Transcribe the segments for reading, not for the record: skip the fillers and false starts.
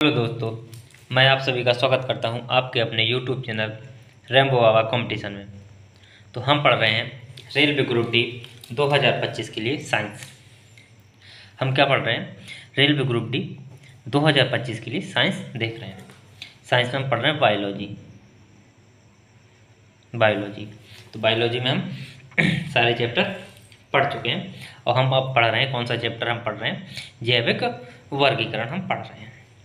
Hello दोस्तों, मैं आप सभी का स्वागत करता हूं आपके अपने YouTube चैनल रेम्बो बाबा कंपटीशन में। तो हम पढ़ रहे हैं रेलवे ग्रुप डी 2025 के लिए साइंस। हम क्या पढ़ रहे हैं? रेलवे ग्रुप डी 2025 के लिए साइंस देख रहे हैं। साइंस में हम पढ़ रहे हैं बायोलॉजी। तो बायोलॉजी में हम सारे चैप्टर पढ़ चुके हैं और हम अब पढ़ रहे हैं। कौन सा चैप्टर हम पढ़ रहे हैं? जैविक वर्गीकरण हम पढ़ रहे हैं।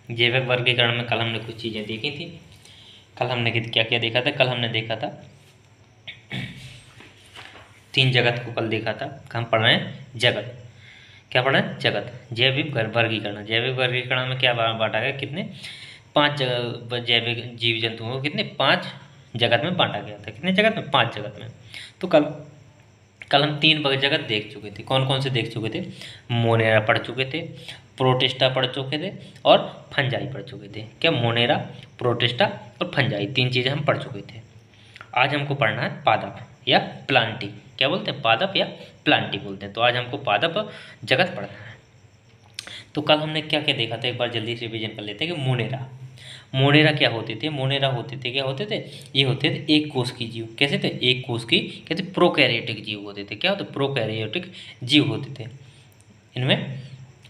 जैविक वर्गीकरण में कल हमने कुछ चीज़ें देखी थी। कल हमने क्या क्या देखा था? कल हमने देखा था 3 जगत को कल देखा था। हम पढ़ रहे हैं जगत। क्या पढ़ रहे हैं? जगत। जैविक वर्गीकरण। जैविक वर्गीकरण में क्या बांटा गया? कितने? 5 जैविक जीव जंतुओं को कितने? 5 जगत में बांटा गया था। कितने जगत में? 5 जगत में। तो कल हम 3 जगत देख चुके थे। कौन कौन से देख चुके थे? मोनेरा पढ़ चुके थे, प्रोटिस्टा पढ़ चुके थे और फंजाई पढ़ चुके थे। क्या? मोनेरा, प्रोटिस्टा और फंजाई, 3 चीज़ें हम पढ़ चुके थे। आज हमको पढ़ना है पादप या प्लांटी। क्या बोलते हैं? पादप या प्लांटी बोलते हैं। तो आज हमको पादप जगत पढ़ना है। तो कल हमने क्या क्या देखा था? एक बार जल्दी से रिविजन कर लेते हैं कि मोनेरा क्या होते थे? मोनेरा होते थे, क्या होते थे? ये होते थे एक कोष की जीव। कैसे थे? एक कोष की, कहते प्रोकैरियोटिक जीव होते थे। क्या होते? प्रोकैरियोटिक जीव होते थे इनमें।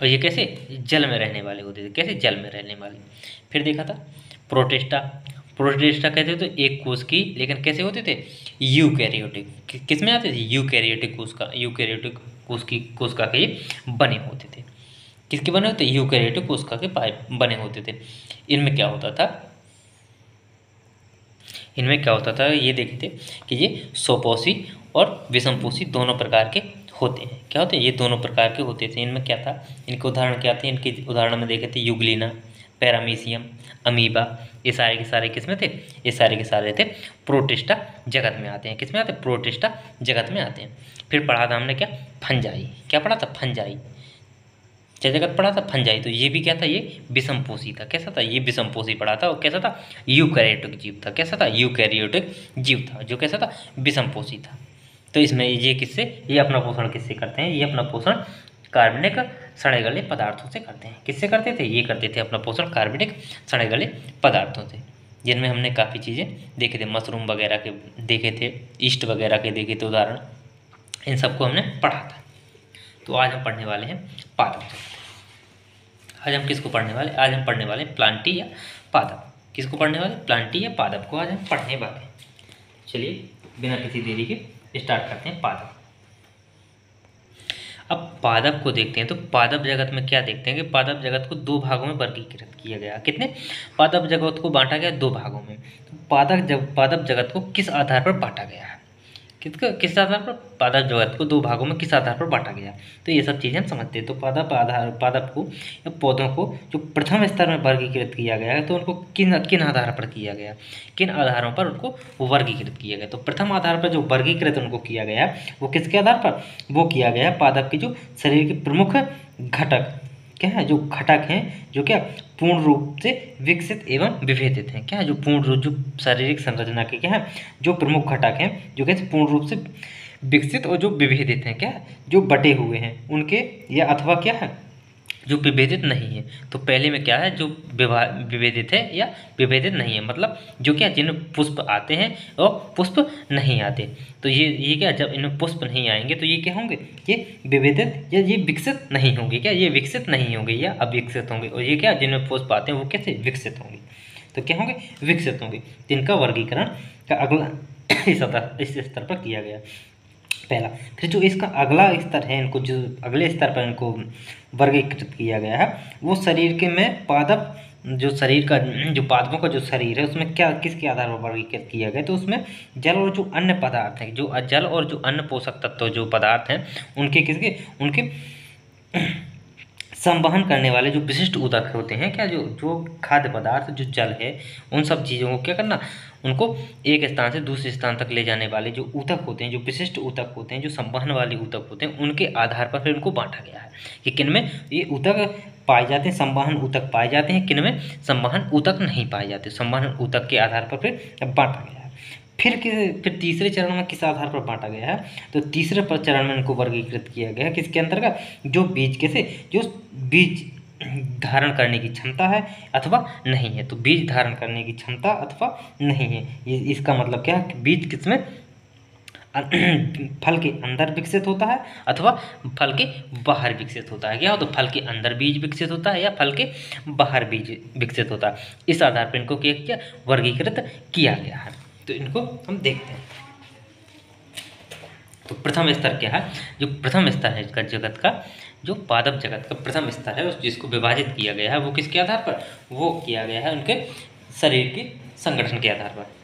और ये कैसे? जल में रहने वाले होते थे। कैसे? जल में रहने वाले। फिर देखा था प्रोटिस्टा। प्रोटिस्टा कहते थे तो एक कोष की, लेकिन कैसे होते थे? यूकैरियोटिक। किस में आते थे? यूकैरियोटिक कोशिका के बने होते थे। किसके बने होते? यूकैरियोटिक कोशिका के बने होते थे। इनमें क्या होता था? ये देखे थे कि ये स्वपोषी और विषमपोषी दोनों प्रकार के होते हैं। क्या होते हैं? ये दोनों प्रकार के होते थे। इनमें क्या था? इनके उदाहरण क्या थे? इनके उदाहरण में देखे थे यूग्लिना, पैरामीशियम, अमीबा। ये सारे के सारे किस में थे? ये सारे के सारे थे प्रोटिस्टा जगत में आते हैं। किस में आते हैं? प्रोटिस्टा जगत में आते हैं। फिर पढ़ा था हमने क्या? फंजाई। क्या पढ़ा था? फंजाई। क्या जगत पढ़ा था? फंजाई। तो ये भी क्या था? ये विषमपोषी था। कैसा था? ये विषमपोषी पढ़ा था। और कैसा था? यूकैरियोटिक जीव था। कैसा था? यूकैरियोटिक जीव था, जो कैसा था? विषमपोषी था। तो इसमें ये किससे, ये अपना पोषण किससे करते हैं? ये अपना पोषण कार्बनिक सड़े गले पदार्थों से करते हैं। किससे करते थे? ये करते थे अपना पोषण कार्बनिक सड़े गले पदार्थों से, जिनमें हमने काफ़ी चीज़ें देखे थे। मशरूम वगैरह के देखे थे, ईस्ट वगैरह के देखे थे उदाहरण। इन सबको हमने पढ़ा था। तो आज हम पढ़ने वाले हैं पादप जगत। आज हम किसको पढ़ने वाले? आज हम पढ़ने वाले प्लांटी या पादप। किसको पढ़ने वाले? प्लांटी या पादप को आज हम पढ़ने वाले हैं। चलिए बिना किसी देरी के स्टार्ट करते हैं पादप। अब पादप को देखते हैं। तो पादप जगत में क्या देखते हैं कि पादप जगत को 2 भागों में वर्गीकृत किया गया। कितने? पादप जगत को बांटा गया 2 भागों में। तो पादप जगत को किस आधार पर बांटा गया है? किस आधार पर? पादप जगत को 2 भागों में किस आधार पर बांटा गया? तो ये सब चीज़ें हम समझते हैं। तो पादप को या पौधों को जो प्रथम स्तर में वर्गीकृत किया गया है, तो उनको किन आधार पर किया गया? किन आधारों पर उनको वर्गीकृत किया गया? तो प्रथम आधार पर जो वर्गीकृत उनको किया गया, वो किसके आधार पर? वो किया गया पादप के जो शरीर के प्रमुख घटक क्या है? जो घटक हैं, जो क्या पूर्ण रूप से विकसित एवं विभेदित हैं। क्या है? जो पूर्ण रूप, जो शारीरिक संरचना के क्या है, जो प्रमुख घटक हैं, जो कैसे पूर्ण रूप से विकसित और जो विभेदित हैं। क्या है? जो बटे हुए हैं उनके, या अथवा क्या है, जो विभेदित नहीं है। तो पहले में क्या है? जो विभेदित है या विभेदित नहीं है, मतलब जो क्या, जिनमें पुष्प आते हैं और पुष्प नहीं आते। तो ये क्या, जब इनमें पुष्प नहीं आएंगे तो ये क्या होंगे? ये विभेदित या ये विकसित नहीं होंगे। क्या? ये विकसित नहीं होंगे या अविकसित होंगे। और ये क्या, जिनमें पुष्प आते हैं वो कैसे? विकसित होंगे। तो क्या होंगे? विकसित होंगे। जिनका वर्गीकरण का अगला इस स्तर पर किया गया पहला। फिर जो इसका अगला स्तर है, इनको जो अगले स्तर पर इनको वर्गीकृत किया गया है, वो शरीर के में पादप, जो शरीर का, जो पादपों का जो शरीर है, उसमें क्या, किसके आधार पर वर्गीकृत किया गया? तो उसमें जल और जो अन्य पदार्थ हैं, जो जल और जो अन्य पोषक तत्व जो पदार्थ हैं, उनके किसके, उनके संवहन करने वाले जो विशिष्ट ऊतक होते हैं। क्या? जो खाद्य पदार्थ, जो जल है, उन सब चीज़ों को क्या करना, उनको एक स्थान से दूसरे स्थान तक ले जाने वाले जो ऊतक होते हैं, जो विशिष्ट ऊतक होते हैं, जो संवहन वाले ऊतक होते हैं, उनके आधार पर फिर उनको बांटा गया है कि किन में ये ऊतक पाए जाते हैं, संवहन ऊतक पाए जाते हैं, किन में संवहन ऊतक नहीं पाए जाते। संवहन ऊतक के आधार पर फिर बांटा गया है। फिर तीसरे चरण में किस आधार पर बांटा गया है? तो तीसरे चरण में इनको वर्गीकृत किया गया है किसके अंतर्गत? जो बीज, कैसे, जो बीज धारण करने की क्षमता है अथवा नहीं है। तो बीज धारण करने की क्षमता अथवा नहीं है, ये इसका मतलब क्या है कि बीज किसमें फल के अंदर विकसित होता है अथवा फल के बाहर विकसित होता है। क्या हो, तो फल के अंदर बीज विकसित होता है या फल के बाहर बीज विकसित होता है। इस आधार पर इनको क्या वर्गीकृत किया गया है। तो इनको हम देखते हैं। तो प्रथम स्तर क्या है, जो प्रथम स्तर है इसका जगत का, जो पादप जगत का प्रथम स्तर है जिसको विभाजित किया गया है वो किसके आधार पर, वो किया गया है उनके शरीर के संगठन के आधार पर।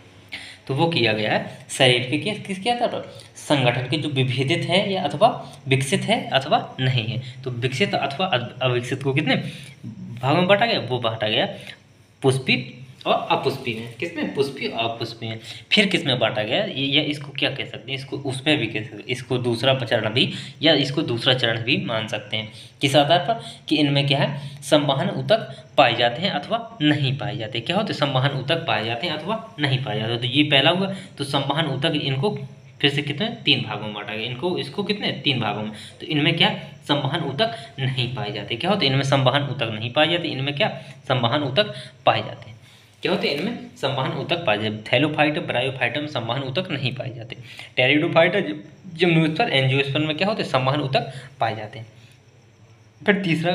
तो वो किया गया है शरीर के किसके आधार पर, संगठन के, जो विभेदित है या अथवा विकसित है अथवा नहीं है। तो विकसित अथवा अविकसित को कितने भागों में बांटा गया, वो बांटा गया पुष्पी और अपुष्पी में। किसमें, पुष्पी और अपुष्पी में। फिर किस में बांटा गया, या इसको क्या कह सकते हैं, इसको उसमें भी कह सकते हैं, इसको दूसरा चरण भी या इसको दूसरा चरण भी मान सकते हैं। किस आधार पर, कि इनमें क्या है, संवहन ऊतक पाए जाते हैं अथवा नहीं पाए जाते। क्या होते, संवहन ऊतक पाए जाते हैं अथवा नहीं पाए जाते। तो ये पहला हुआ। तो संवहन ऊतक इनको फिर से कितने, 3 भागों में बांटा गया। इनको इसको कितने, 3 भागों में। तो इनमें क्या, संवहन ऊतक नहीं पाए जाते। क्या होते, इनमें संवहन ऊतक नहीं पाए जाते। इनमें क्या, संवहन ऊतक पाए जाते हैं। क्या होते हैं, इनमें संवहन ऊतक पाए जाते। थैलोफाइटा ब्रायोफाइटा में संवहन ऊतक नहीं पाए जाते। टेरिडोफाइटा जिम्नोस्पर्म एंजियोस्पर्म में क्या होते हैं, संवहन ऊतक पाए जाते हैं। फिर तीसरा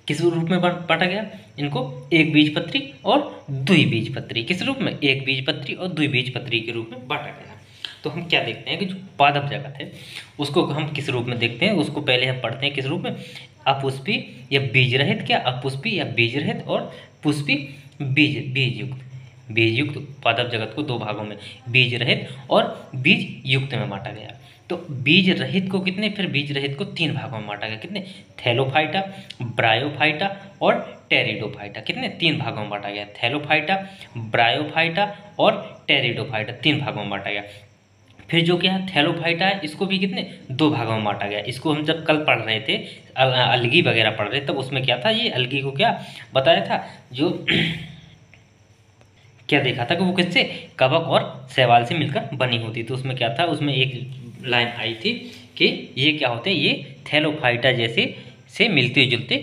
किस रूप में बांटा गया इनको, एक बीजपत्री और द्विबीजपत्री। किस रूप में, एक बीजपत्री और द्विबीजपत्री के रूप में बांटा गया। तो हम क्या देखते हैं कि जो पादप जगत है उसको हम किस रूप में देखते हैं, उसको पहले हम पढ़ते हैं किस रूप में, अपुष्पी या बीज रहित, क्या अपुष्पी या बीज रहित और पुष्पी बीज युक्त पादप जगत को 2 भागों में, बीज रहित और बीज युक्त में बांटा गया। तो बीज रहित को कितने, फिर बीज रहित को 3 भागों में बांटा गया। कितने, थैलोफाइटा, ब्रायोफाइटा और टेरिडोफाइटा। कितने, 3 भागों में बांटा गया। थैलोफाइटा, ब्रायोफाइटा और टेरिडोफाइटा 3 भागों में बांटा गया। फिर जो क्या है थैलोफाइटा है, इसको भी कितने, 2 भागों में बांटा गया। इसको हम जब कल पढ़ रहे थे अलगी वगैरह पढ़ रहे, तब उसमें क्या था, ये अलगी को क्या बताया था, जो क्या देखा था कि वो किससे, कवक और शैवाल से मिलकर बनी होती। तो उसमें क्या था, उसमें एक लाइन आई थी कि ये क्या होते हैं, ये थैलोफाइटा जैसे से मिलते जुलते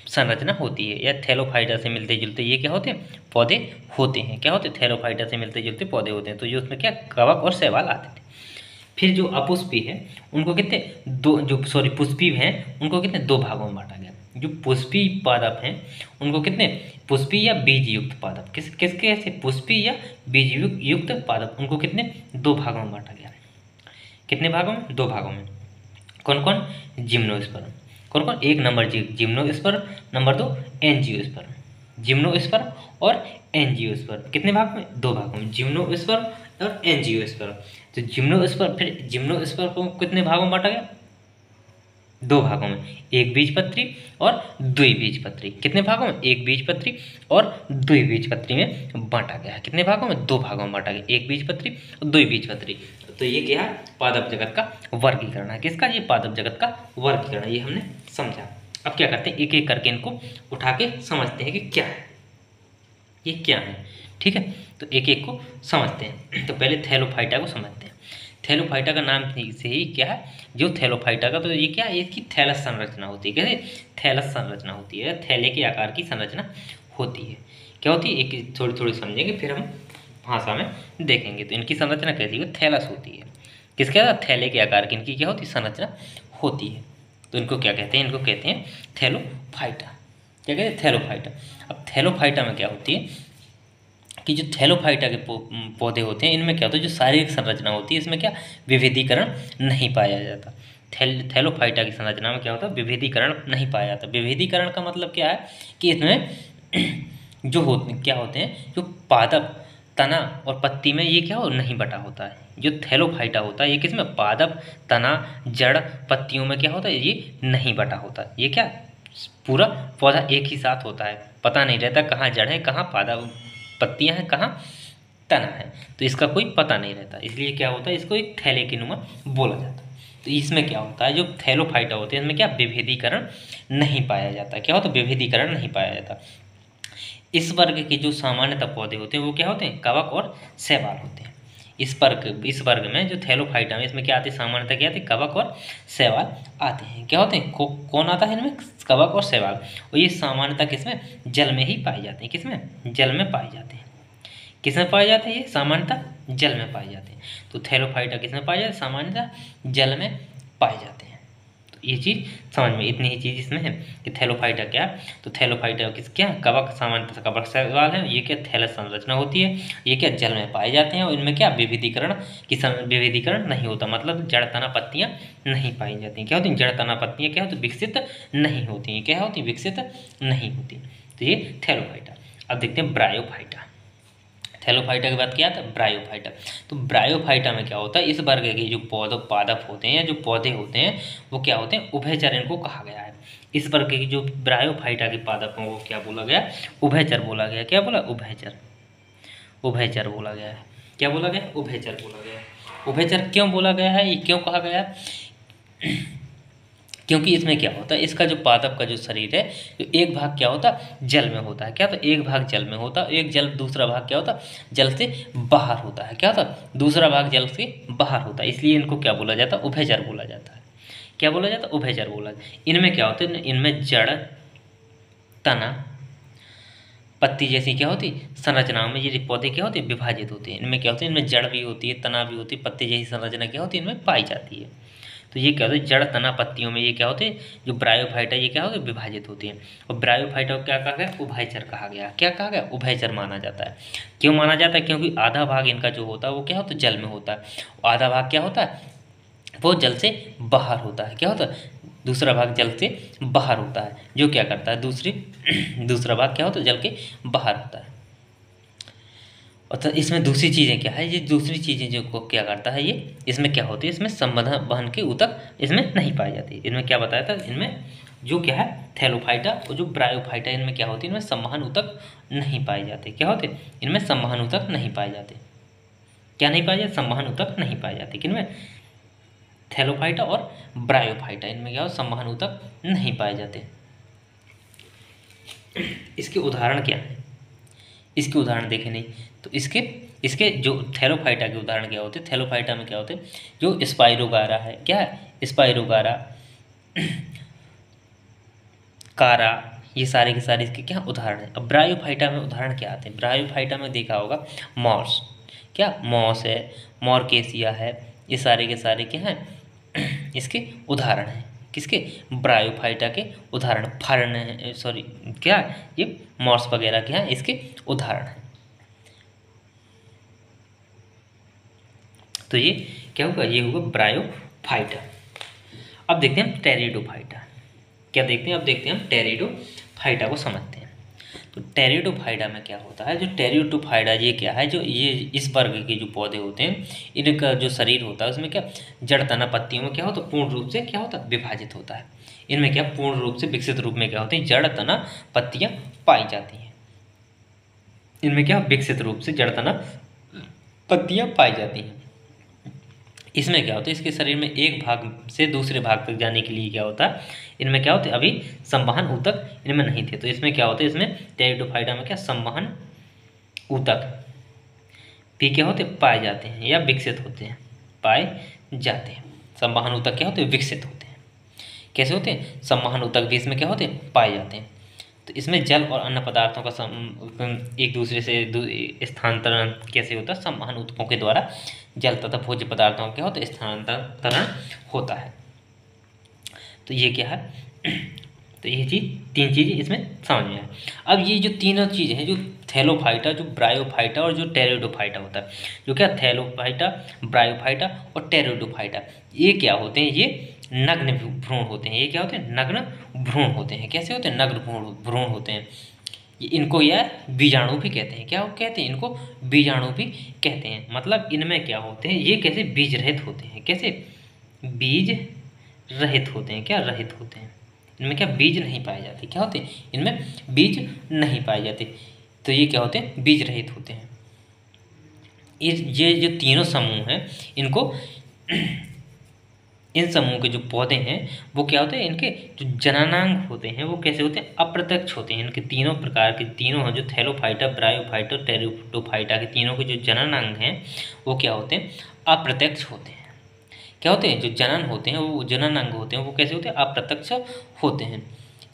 संरचना होती है, या थैलोफाइटा से मिलते जुलते ये क्या होते हैं, पौधे होते हैं। क्या होते हैं, थैलोफाइटा से मिलते जुलते पौधे होते हैं। तो ये उसमें क्या, कवक और शैवाल आते थे। फिर जो अपुष्पी है उनको कितने, पुष्पी हैं उनको कितने, 2 भागों में बांटा गया। जो पुष्पी पादप हैं उनको कितने, पुष्पी या बीज युक्त पादप, किसके ऐसे, पुष्पी या बीज युक्त पादप, उनको कितने, 2 भागों में बांटा गया। कितने भागों में, 2 भागों में। कौन कौन, जिम्नोस्पर्म। कौन कौन, 1 number gymnosperm, number 2 angiosperm. Gymnosperm और एंजियोस्पर्म कितने भाग में, 2 भागों में, जिम्नोस्पर्म और एंजियोस्पर्म। तो जिम्नोस्पर्म, फिर जिम्नोस्पर्म को कितने भागों में बांटा गया, 2 भागों में, एक बीजपत्री और द्विबीजपत्री। कितने भागों में, एक बीजपत्री और द्विबीजपत्री में बांटा गया है। कितने भागों में, 2 भागों में बांटा गया, एक बीजपत्री और द्विबीजपत्री। तो ये क्या है, पादप जगत का वर्गीकरण है। किसका, ये पादप जगत का वर्गीकरण, ये हमने समझा। अब क्या करते हैं, एक एक करके इनको उठा के समझते हैं कि क्या है, ये क्या है। ठीक है, तो एक एक को समझते हैं। तो पहले थैलोफाइटा को समझते हैं। थैलोफाइटा का नाम से ही क्या है, जो थैलोफाइटा का, तो ये क्या है, इसकी थैलस संरचना होती है। कैसे, थैलस संरचना होती है, थैले के आकार की संरचना होती है। क्या होती है, एक थोड़ी थोड़ी समझेंगे फिर हम भाषा में देखेंगे। तो इनकी संरचना कैसी है, थैलस होती है। किसके आकार, थैले के आकार की इनकी क्या होती है, संरचना होती है। तो इनको क्या कहते हैं, इनको कहते हैं थैलोफाइटा। क्या कहते हैं, थैलोफाइटा। अब थैलोफाइटा में क्या होती है कि जो थैलोफाइटा के पौधे होते हैं, इनमें क्या होता है, जो शारीरिक संरचना होती है, इसमें क्या, विभेदीकरण नहीं पाया जाता। थैलोफाइटा की संरचना में क्या होता है, विभेदीकरण नहीं पाया जाता। विभेदीकरण का मतलब क्या है कि इसमें जो क्या होते हैं, जो पादप, तना और पत्ती में ये क्या हो, नहीं बटा होता है। जो थैलोफाइटा होता है ये किसमें, पादप, तना, जड़, पत्तियों में क्या होता है, ये नहीं बटा होता। ये क्या, पूरा पौधा एक ही साथ होता है, पता नहीं रहता कहाँ जड़ है, कहाँ पादप पत्तियां हैं, कहाँ तना है। तो इसका कोई पता नहीं रहता, इसलिए क्या होता है, इसको एक थैले के नुमा बोला जाता है। तो इसमें क्या होता है, जो थैलोफाइटा होते हैं इसमें क्या, विभेदीकरण नहीं पाया जाता। क्या होता है, विभेदीकरण नहीं पाया जाता। इस वर्ग के जो सामान्यतः पौधे होते हैं वो क्या होते हैं, कवक और शैवाल होते हैं। इस वर्ग में जो थैलोफाइटा में इसमें क्या आते हैं, सामान्यतः क्या आते हैं, कवक और शैवाल आते हैं। क्या होते हैं, कौन आता है इनमें, कवक और शैवाल। और ये सामान्यतः किसमें, जल में ही पाए जाते हैं। किसमें, जल में पाए जाते हैं। किसमें पाए जाते हैं, ये सामान्यतः जल में पाए जाते हैं। तो थैलोफाइटा किसमें पाए जाते हैं, सामान्यतः जल में पाए जाते हैं। तो ये चीज़ समझ में, इतनी ही चीज़ इसमें है कि थैलोफाइटा क्या है। तो थैलोफाइटा किस क्या, कवक, सामान्यतः कवक शैवाल है। ये क्या, थैलस संरचना होती है। ये क्या, जल में पाए जाते हैं और इनमें क्या, विविधीकरण नहीं होता, मतलब जड़ तना पत्तियाँ नहीं पाई जाती। क्या होती हैं, जड़ तना पत्तियाँ क्या होती, विकसित नहीं होती हैं। क्या होती, विकसित नहीं होती। तो ये थैलोफाइटा। अब देखते हैं ब्रायोफाइटा। थैलोफाइटा के बाद क्या आता है, ब्रायोफाइटा। तो ब्रायोफाइटा में क्या होता है, इस वर्ग के जो पादप होते हैं या जो पौधे होते हैं वो क्या होते हैं, उभयचर इनको कहा गया है। इस वर्ग के जो ब्रायोफाइटा के पादप हैं वो क्या बोला गया, उभयचर बोला गया। क्या बोला, उभयचर, उभयचर बोला गया है। क्या बोला गया, उभयचर बोला गया है। उभयचर क्यों बोला गया है, ये क्यों कहा गया है, क्योंकि इसमें क्या होता है, इसका जो पादप का जो शरीर है, तो एक भाग क्या होता है, जल में होता है। क्या, तो एक भाग जल में होता है, एक जल, दूसरा भाग क्या होता है, जल से बाहर होता है। क्या होता है, दूसरा भाग जल से बाहर होता है। इसलिए इनको क्या बोला जाता है, उभयचर बोला जाता है। क्या बोला जाता है, उभयचर बोला जाता है। इनमें क्या होता है, इनमें जड़, तना, पत्ती जैसी क्या होती संरचनाओं में ये पौधे क्या होते हैं, विभाजित होते हैं। इनमें क्या होते हैं, इनमें जड़ भी होती है, तना भी होती है, पत्ती जैसी संरचना क्या होती है, इनमें पाई जाती है। तो ये क्या होता है, जड़, तना, पत्तियों में ये क्या होते हैं, जो ब्रायोफाइटा ये क्या होते हैं, विभाजित होती हैं। और ब्रायोफाइटा को क्या कहा गया, उभयचर कहा गया। क्या कहा गया, उभयचर माना जाता है। क्यों माना जाता है, क्योंकि आधा भाग इनका जो होता है वो क्या होता है, जल में होता है, आधा भाग क्या होता है, वो जल से बाहर होता है। क्या होता है, दूसरा भाग जल से बाहर होता है, जो क्या करता है, दूसरा भाग क्या होता है, जल के बाहर होता है। और तो इसमें दूसरी चीज़ें क्या है, ये दूसरी चीज़ें जो को क्या करता है, ये इसमें क्या होती है, इसमें संबंध वहन के ऊतक इसमें नहीं पाई जाती। इनमें क्या बताया था, इनमें जो क्या है, थैलोफाइटा और जो ब्रायोफाइटा, इनमें क्या होती है, इनमें संवहन ऊतक नहीं पाए जाते। क्या होते, इनमें संवहन ऊतक नहीं पाए जाते। क्या नहीं पाए जाते, संवहन ऊतक नहीं पाए जाते। किनमें, थैलोफाइटा और ब्रायोफाइटा, इनमें क्या हो, संवहन ऊतक नहीं पाए जाते। इसके उदाहरण क्या है, इसके उदाहरण देखे नहीं तो इसके इसके जो थैलोफाइटा के उदाहरण क्या होते हैं, थैलोफाइटा में क्या होते हैं, जो स्पाइरोगारा है, क्या है, स्पाइरोगारा, कारा, ये सारे के सारे इसके क्या उदाहरण हैं। अब ब्रायोफाइटा में उदाहरण क्या आते हैं, ब्रायोफाइटा में देखा होगा मॉस, क्या मॉस है, मॉर्केसिया है, ये सारे के सारे क्या हैं, इसके उदाहरण हैं। किसके, ब्रायोफाइटा के उदाहरण, फर्न है, सॉरी क्या, ये मॉस वगैरह क्या है, इसके उदाहरण हैं। तो ये क्या होगा, ये होगा ब्रायोफाइटा। अब देखते हैं टेरिडोफाइटा। क्या देखते हैं, अब देखते हैं हम टेरिडोफाइटा को समझते हैं। तो टेरिडोफाइटा में क्या होता है, जो टेरिडोफाइटा ये क्या है, जो ये इस वर्ग के जो पौधे होते हैं, इनका जो शरीर होता है उसमें क्या, जड़, तना, पत्तियों में क्या होता है, पूर्ण रूप से क्या होता है, विभाजित होता है। इनमें क्या, पूर्ण रूप से विकसित रूप में क्या होती है, जड़, तना, पत्तियां पाई जाती हैं। इनमें क्या, विकसित रूप से जड़, तना, पत्तियां पाई जाती हैं। इसमें क्या होता है, इसके शरीर में एक भाग से दूसरे भाग तक जाने के लिए क्या होता है, इनमें क्या होता है, अभी संवहन ऊतक इनमें नहीं थे। तो इसमें क्या होता है, इसमें टेरिडोफाइटा में क्या, संवहन ऊतक भी क्या होते, पाए जाते हैं या विकसित होते हैं, पाए जाते हैं। संवहन ऊतक क्या होते हैं, विकसित होते हैं। कैसे होते हैं, संवहन ऊतक भी इसमें क्या होते हैं, पाए जाते हैं। तो इसमें जल और अन्य पदार्थों का एक दूसरे से स्थानांतरण कैसे होता है, संवहन ऊतकों के द्वारा जल तथा भोज्य पदार्थों का क्या होता है, स्थानांतरण होता है। तो ये क्या है, तो ये चीज़, तीन चीज़ें इसमें समझ में आए। अब ये जो तीनों चीज़ें हैं, जो थैलोफाइटा, जो ब्रायोफाइटा और जो टेरिडोफाइटा होता है, जो क्या, थैलोफाइटा, ब्रायोफाइटा और टेरिडोफाइटा, ये क्या होते हैं, ये नग्न भ्रूण होते हैं। ये क्या होते हैं, नग्न भ्रूण होते हैं। कैसे होते हैं, नग्न भ्रूण होते हैं। इनको यह बीजाणु भी कहते हैं। क्या कहते हैं, इनको बीजाणु भी कहते हैं। मतलब इनमें क्या होते हैं, ये कैसे बीज रहित होते हैं, कैसे बीज रहित होते हैं, क्या रहित होते हैं, इनमें क्या बीज नहीं पाए जाते। क्या होते हैं, इनमें बीज नहीं पाए जाते। तो ये क्या होते हैं, बीज रहित होते हैं। ये जो तीनों समूह हैं, इनको इन समूह के जो पौधे हैं वो क्या होते हैं, इनके जो जननांग होते हैं वो कैसे होते हैं, अप्रत्यक्ष होते हैं। इनके तीनों प्रकार के तीनों हैं, जो थैलोफाइटा, ब्रायोफाइटा, टेरिडोफाइटा के तीनों के जो जननांग हैं वो क्या होते हैं, अप्रत्यक्ष होते हैं। क्या होते हैं, जो जनन होते हैं वो जननांग होते हैं वो कैसे होते हैं, अप्रत्यक्ष होते हैं।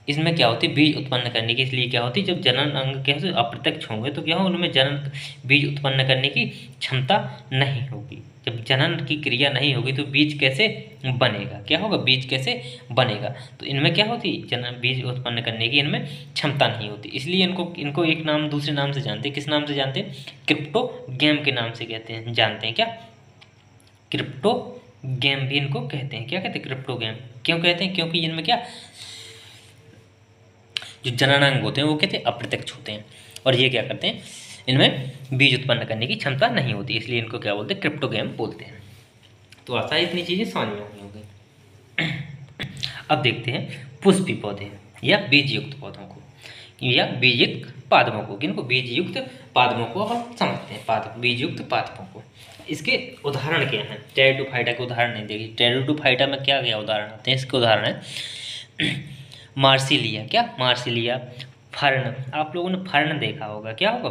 इसमें क्या होती है, बीज उत्पन्न करने की, इसलिए क्या होती है, जब जनन अंग कैसे अप्रत्यक्ष होंगे तो क्या हो, उनमें जनन बीज उत्पन्न करने की क्षमता नहीं होगी। जब जनन की क्रिया नहीं होगी तो बीज कैसे बनेगा, क्या होगा, बीज कैसे बनेगा। तो इनमें क्या होती है, जनन बीज उत्पन्न करने की इनमें क्षमता नहीं होती, इसलिए इनको एक नाम दूसरे नाम से जानते हैं। किस नाम से जानते हैं, क्रिप्टोगैम के नाम से कहते हैं, जानते हैं क्या, क्रिप्टोगैम भी इनको कहते हैं। क्या कहते हैं, क्रिप्टोगैम। क्यों कहते हैं, क्योंकि इनमें क्या, जो जननांग होते हैं वो कहते हैं अप्रत्यक्ष होते हैं, और ये क्या करते हैं, इनमें बीज उत्पन्न करने की क्षमता नहीं होती, इसलिए इनको क्या बोलते हैं, क्रिप्टोगैम बोलते हैं। तो आशा है इतनी चीज़ें समझ में आई होंगी। अब देखते हैं पुष्पी पौधे या बीज युक्त पौधों को, या बीज युक्त पादपों को। किनको, बीज युक्त पादपों को हम समझते हैं, पादप, बीज युक्त पादपों को। इसके उदाहरण क्या हैं, टेरिडोफाइटा के उदाहरण नहीं देखिए, टेरिडोफाइटा में क्या क्या उदाहरण आते हैं, इसके उदाहरण है मार्सिलिया, क्या, मार्सिलिया, फर्न। आप लोगों ने फर्न देखा होगा, क्या होगा,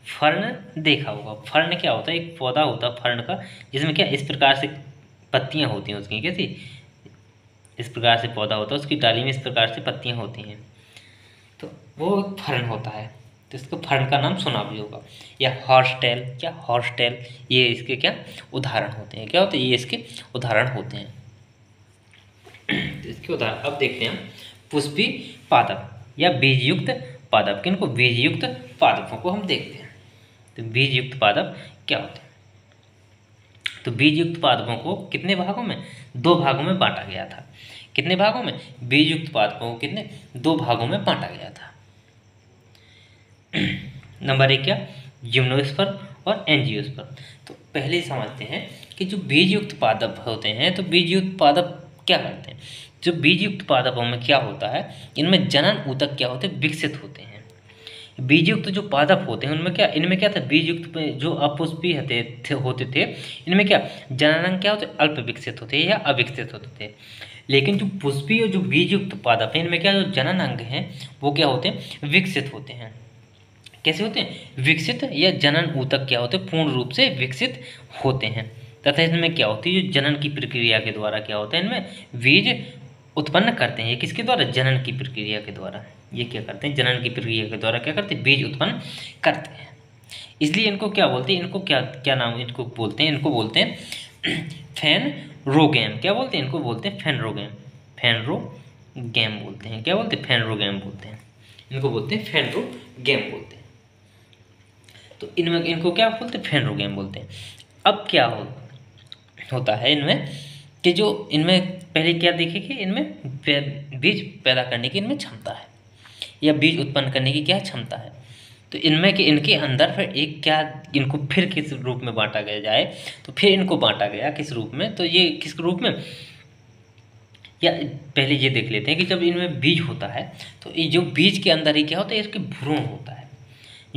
फर्न देखा होगा। फर्न क्या होता है, एक पौधा होता है फर्न का, जिसमें क्या इस प्रकार से पत्तियां होती हैं उसकी, कैसी, इस प्रकार से पौधा होता है, उसकी डाली में इस प्रकार से पत्तियां होती हैं, तो वो फर्न होता है। तो इसको फर्न का नाम सुना भी होगा। या हॉर्सटेल, क्या, हॉर्सटेल, ये इसके क्या उदाहरण होते हैं, क्या होते हैं, ये इसके उदाहरण होते हैं। तो इसके उदाहरण अब देखते हैं, पुष्पी पादप या बीजयुक्त पादप। किनको, बीजयुक्त पादपों को हम देखते हैं। तो बीजयुक्त पादप क्या होते हैं, तो बीजयुक्त पादपों को कितने भागों में, 2 भागों में बांटा गया था। कितने भागों में, बीजयुक्त पादपों को कितने, 2 भागों में बांटा गया था। नंबर 1 क्या, जिम्नोस्पर्म और एंजियोस्पर्म। तो पहले समझते हैं कि जो बीजयुक्त पादप होते हैं, तो बीजयुक्त पादप क्या करते हैं। जो बीजयुक्त पादपों में क्या होता है, इनमें जनन ऊतक क्या होते हैं, विकसित होते हैं। बीजयुक्त जो पादप होते हैं उनमें क्या, इनमें क्या था, बीजयुक्त जो अपुष्पी होते थे, इनमें क्या जननांग क्या होते, अल्प विकसित होते हैं या अविकसित होते थे। लेकिन जो पुष्पी और जो बीजयुक्त पादप है, इनमें क्या जो जननांग हैं वो क्या होते हैं, विकसित होते हैं। कैसे होते हैं, विकसित, या जनन ऊतक क्या होते हैं, पूर्ण रूप से विकसित होते हैं। तथा इसमें क्या होती है, जो जनन की प्रक्रिया के द्वारा क्या होता है, इनमें बीज उत्पन्न करते हैं। ये किसके द्वारा, जनन की प्रक्रिया के द्वारा। ये क्या करते हैं, जनन की प्रक्रिया के द्वारा क्या करते हैं, बीज उत्पन्न करते हैं। इसलिए इनको क्या बोलते हैं, इनको क्या क्या नाम इनको बोलते हैं, इनको बोलते हैं फेनरोगैम। क्या बोलते हैं, इनको बोलते हैं फेनरोगैम, फेनरोगैम बोलते हैं। क्या बोलते हैं, फेनरोगैम बोलते हैं, इनको बोलते हैं फेनरोगैम बोलते हैं। तो इनमें इनको क्या बोलते हैं, फेनरोगैम बोलते हैं। अब क्या होता है इनमें कि जो इनमें पहले क्या देखे कि इनमें बीज पैदा करने की इनमें क्षमता है, या बीज उत्पन्न करने की क्या क्षमता है। तो इनमें कि इनके अंदर फिर एक क्या, इनको फिर किस रूप में बांटा गया जाए, तो फिर इनको बांटा गया किस रूप में, तो ये किस रूप में, या पहले ये देख लेते हैं कि जब इनमें बीज होता है तो ये जो बीज के अंदर ही क्या होता है, इसके भ्रूण होता है।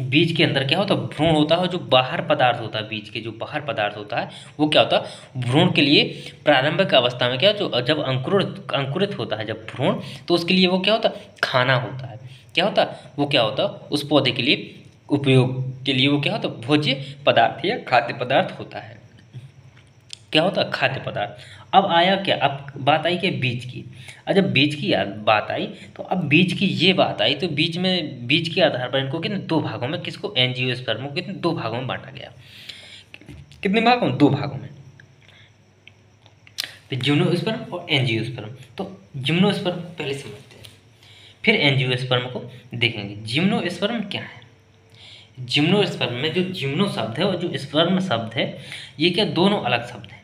बीज के अंदर क्या होता है, भ्रूण होता है, और जो बाहर पदार्थ होता है, बीज के जो बाहर पदार्थ होता है वो क्या होता है, भ्रूण के लिए प्रारंभिक अवस्था में क्या, जो जब अंकुरित होता है जब भ्रूण, तो उसके लिए वो क्या होता है, खाना होता है। क्या होता है, वो क्या होता है, उस पौधे के लिए उपयोग के लिए वो क्या होता है, भोज्य पदार्थ या खाद्य पदार्थ होता है। क्या होता है, खाद्य पदार्थ। अब आया क्या, अब बात आई कि बीज की। और जब बीज की बात आई तो अब बीज की ये बात आई, तो बीज के आधार पर इनको कितने 2 भागों में, किसको, एंजियोस्पर्म को कितने 2 भागों में बांटा गया। कितने भागों, 2 भागों में। तो जिम्नोस्पर्म और एंजियोस्पर्म। तो जिम्नोस्पर्म को पहले समझते हैं, फिर एंजियोस्पर्म को देखेंगे। जिम्नोस्पर्म क्या है, जिम्नोस्पर्म में जो जिम्नो शब्द है और जो स्पर्म शब्द है, ये क्या दोनों अलग शब्द हैं।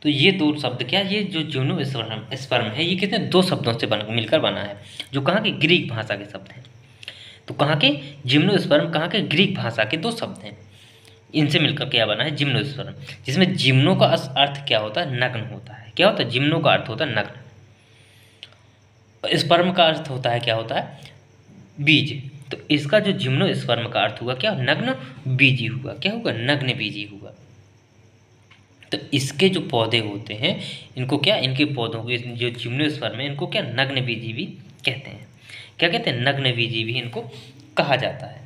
तो ये 2 शब्द क्या, ये जो जिम्नोस्पर्म है ये कितने 2 शब्दों से मिलकर बना है, जो कहाँ के, ग्रीक भाषा के शब्द हैं। तो कहाँ के, जिम्नोस्पर्म कहाँ के, ग्रीक भाषा के 2 शब्द हैं। इनसे मिलकर क्या बना है, जिम्नोस्पर्म, जिसमें जिम्नो का अर्थ क्या होता है, नग्न होता है। क्या होता है, जिम्नो का अर्थ होता है नग्न, स्पर्म का अर्थ होता है, क्या होता है, बीज। तो इसका जो जिम्नोस्पर्म का अर्थ हुआ क्या, नग्न बीजी हुआ। क्या हुआ, नग्न बीजी हुआ। तो इसके जो पौधे होते हैं इनको क्या, इनके पौधों के जो जिम्नोस्पर्म है इनको क्या, नग्नबीजीवी कहते हैं। क्या कहते हैं, नग्नबीजीवी इनको कहा जाता है।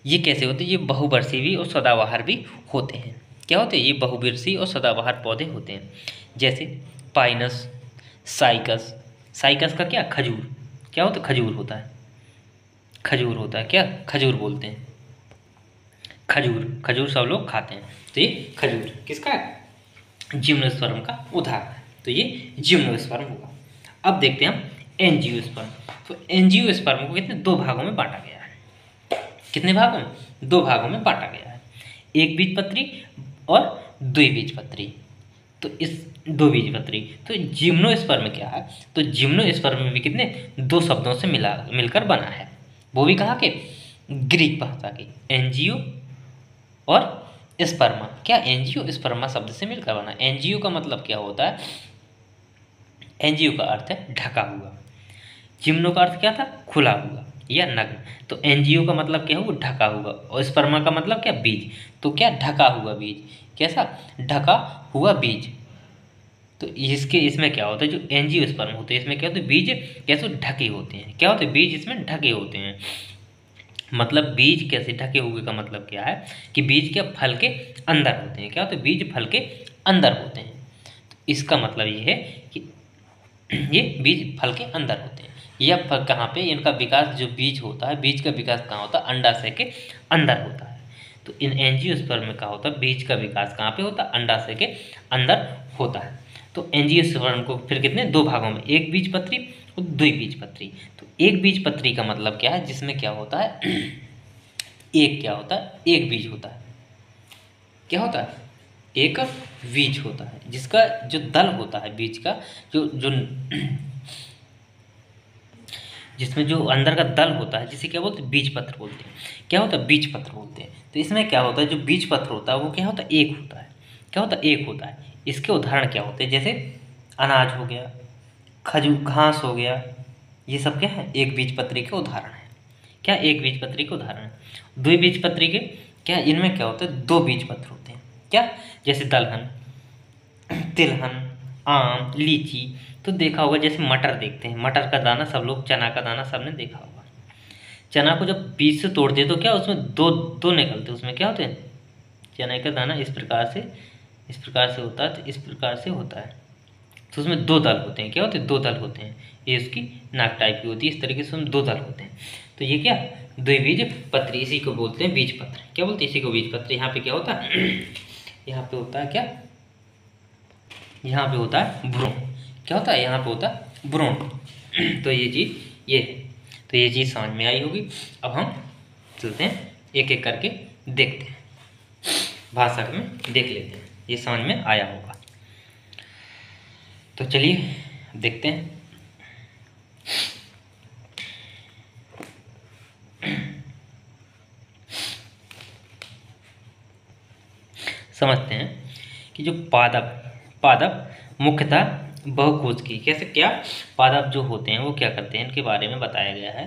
ये कैसे होते हैं, ये बहुवर्षीय और सदाबहार भी होते हैं। क्या होते हैं, ये बहुवर्षीय और सदाबहार पौधे होते हैं। जैसे पाइनस, साइकस। साइकस का क्या, खजूर। क्या होता है, खजूर होता है, खजूर होता है, क्या खजूर बोलते हैं, खजूर, खजूर सब लोग खाते हैं। तो ये खजूर किसका है, जिम्नोस्पर्म का उदाहरण है। तो ये जिम्नोस्पर्म हुआ। अब देखते हैं हम एंजियोस्पर्म। तो एंजियोस्पर्म को कितने, दो भागों में बांटा गया है। कितने भागों में, दो भागों में बांटा गया है, एक बीजपत्री और द्विबीजपत्री। तो इस दो बीजपत्री, तो जिम्नोस्पर्म क्या है, तो जिम्नोस्पर्म भी कितने, दो शब्दों से मिलकर बना है। वो भी कहाँ के, ग्रीक भाषा के, एंजियो और स्पर्मा। क्या, एंजियो स्पर्मा शब्द से मिलकर बना। एंजियो का मतलब क्या होता है, एंजियो का अर्थ है ढका हुआ, जिम्नो का अर्थ क्या था, खुला हुआ या नग्न। तो एंजियो का मतलब क्या हुआ, ढका हुआ, और स्पर्मा का मतलब क्या, बीज। तो क्या, ढका हुआ बीज, कैसा, ढका हुआ बीज। तो इसके इसमें क्या होता है, जो एंजियोस्पर्म होते हैं इसमें क्या होते हैं, बीज कैसे ढके होते हैं। क्या होते हैं, बीज इसमें ढके होते हैं। मतलब बीज कैसे ढके हुए का मतलब क्या है कि बीज क्या, फल के अंदर होते हैं। क्या होते हैं, बीज फल के अंदर होते हैं। तो इसका मतलब ये है कि ये बीज फल के अंदर होते हैं। यह फल कहाँ पे, इनका विकास जो बीज होता है, बीज का विकास कहाँ होता है, अंडाशय के अंदर होता है। तो इन एंजियोस्पर्म में क्या होता है, बीज का विकास कहाँ पे होता है, अंडाशय के अंदर होता है। तो एंजियोस्पर्म को फिर कितने, दो भागों में, एक बीजपत्री और द्विबीजपत्री। तो एक बीजपत्री का मतलब क्या है, जिसमें क्या होता है, एक क्या होता है, एक बीज होता है। क्या होता है, एक बीज होता है, जिसका जो दल होता है बीज का, जो जो जिसमें जो अंदर का दल होता है, जिसे क्या बोलते हैं, बीजपत्र बोलते हैं। क्या होता है, बीजपत्र बोलते हैं। तो इसमें क्या होता है, जो बीजपत्र होता है वो क्या होता है, एक होता है। क्या होता है, एक होता है। इसके उदाहरण क्या होते हैं, जैसे अनाज हो गया, खजूर, घास हो गया, ये सब क्या है, एक बीजपत्री के उदाहरण है। क्या, एक बीजपत्री के उदाहरण है। द्विबीजपत्री के क्या, इनमें क्या होता है, दो बीजपत्र होते हैं। क्या, जैसे दलहन, तिलहन, आम, लीची। तो देखा होगा, जैसे मटर देखते हैं, मटर का दाना सब लोग, चना का दाना सबने देखा होगा। चना को जब बीज से तोड़ते हैं तो क्या, उसमें दो दो निकलते हैं, उसमें क्या होते हैं, चने का दाना इस प्रकार से, इस प्रकार से होता है, तो इस प्रकार से होता है। तो उसमें दो दल होते हैं। क्या होते हैं, दो दल होते हैं। ये उसकी नाक टाइप की होती है, इस तरीके से उसमें दो दल होते हैं। तो ये क्या, द्विबीज पत्री, इसी को बोलते हैं बीज पत्र। क्या बोलते हैं, इसी को बीज पत्र। यहाँ पे क्या होता है, यहाँ पे होता है क्या, यहाँ पे होता है भ्रूण। क्या होता है, यहाँ पे होता है भ्रूण। तो ये चीज़ ये है। तो ये चीज़ समझ में आई होगी। अब हम चलते हैं एक एक करके देखते हैं, भाषा में देख लेते हैं, ये समझ में आया होगा। तो चलिए देखते हैं। समझते हैं कि जो पादप, पादप मुख्यतः बहुकोशिकीय, कैसे, क्या, पादप जो होते हैं वो क्या करते हैं, इनके बारे में बताया गया है।